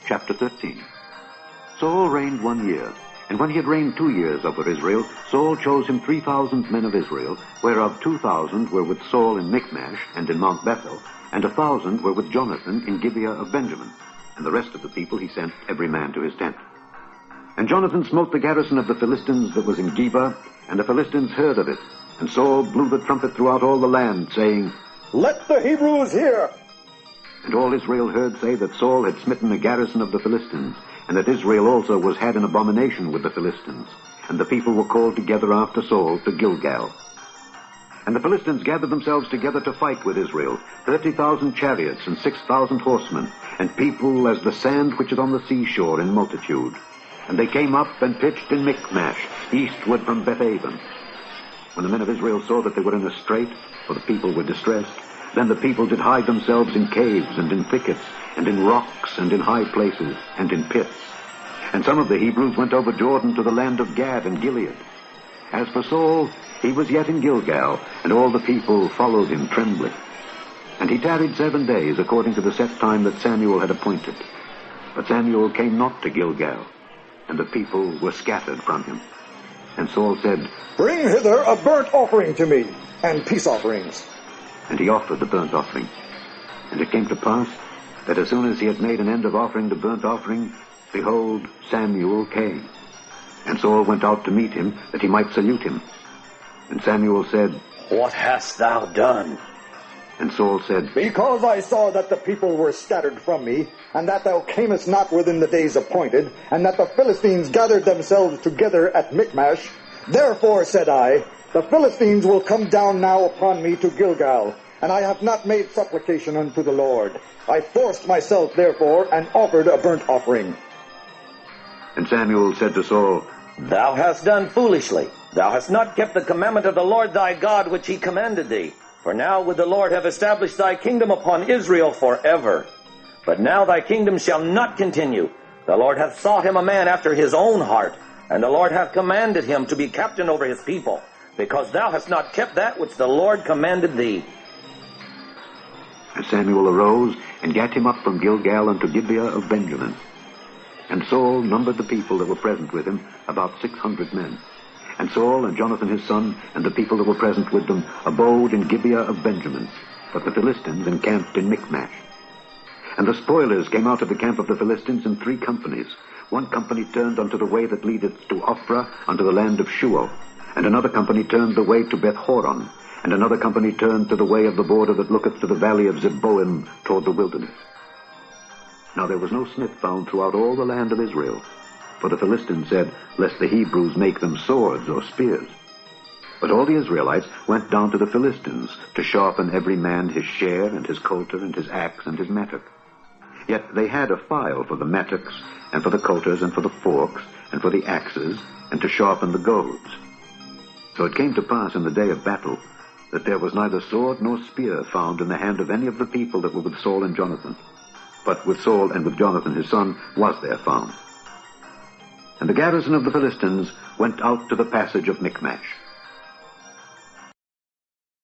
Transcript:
chapter 13. Saul reigned 1 year, and when he had reigned 2 years over Israel, Saul chose him 3,000 men of Israel, whereof 2,000 were with Saul in Michmash and in Mount Bethel, and 1,000 were with Jonathan in Gibeah of Benjamin. And the rest of the people he sent every man to his tent. And Jonathan smote the garrison of the Philistines that was in Geba, and the Philistines heard of it. And Saul blew the trumpet throughout all the land, saying, Let the Hebrews hear! And all Israel heard say that Saul had smitten a garrison of the Philistines, and that Israel also was had an abomination with the Philistines. And the people were called together after Saul to Gilgal. And the Philistines gathered themselves together to fight with Israel, 30,000 chariots and 6,000 horsemen, and people as the sand which is on the seashore in multitude. And they came up and pitched in Michmash, eastward from Bethaven. When the men of Israel saw that they were in a strait, for the people were distressed, then the people did hide themselves in caves and in thickets, and in rocks and in high places, and in pits. And some of the Hebrews went over Jordan to the land of Gad and Gilead. As for Saul, he was yet in Gilgal, and all the people followed him trembling. And he tarried 7 days, according to the set time that Samuel had appointed. But Samuel came not to Gilgal, and the people were scattered from him. And Saul said, Bring hither a burnt offering to me, and peace offerings. And he offered the burnt offering. And it came to pass that as soon as he had made an end of offering the burnt offering, behold, Samuel came. And Saul went out to meet him, that he might salute him. And Samuel said, What hast thou done? And Saul said, Because I saw that the people were scattered from me, and that thou camest not within the days appointed, and that the Philistines gathered themselves together at Michmash, therefore, said I, the Philistines will come down now upon me to Gilgal, and I have not made supplication unto the Lord. I forced myself, therefore, and offered a burnt offering. And Samuel said to Saul, Thou hast done foolishly. Thou hast not kept the commandment of the Lord thy God, which he commanded thee. For now would the Lord have established thy kingdom upon Israel forever. But now thy kingdom shall not continue. The Lord hath sought him a man after his own heart, and the Lord hath commanded him to be captain over his people, because thou hast not kept that which the Lord commanded thee. And Samuel arose, and gat him up from Gilgal unto Gibeah of Benjamin. And Saul numbered the people that were present with him, about 600 men. And Saul and Jonathan his son, and the people that were present with them, abode in Gibeah of Benjamin, but the Philistines encamped in Michmash. And the spoilers came out of the camp of the Philistines in 3 companies. One company turned unto the way that leadeth to Ophrah, unto the land of Shual. And another company turned the way to Beth-horon. And another company turned to the way of the border that looketh to the valley of Zeboim, toward the wilderness. Now there was no smith found throughout all the land of Israel. For the Philistines said, Lest the Hebrews make them swords or spears. But all the Israelites went down to the Philistines, to sharpen every man his share, and his coulter, and his axe, and his mattock. Yet they had a file for the mattocks, and for the coulters, and for the forks, and for the axes, and to sharpen the goads. So it came to pass in the day of battle, that there was neither sword nor spear found in the hand of any of the people that were with Saul and Jonathan. But with Saul and with Jonathan his son was there found. And the garrison of the Philistines went out to the passage of Michmash.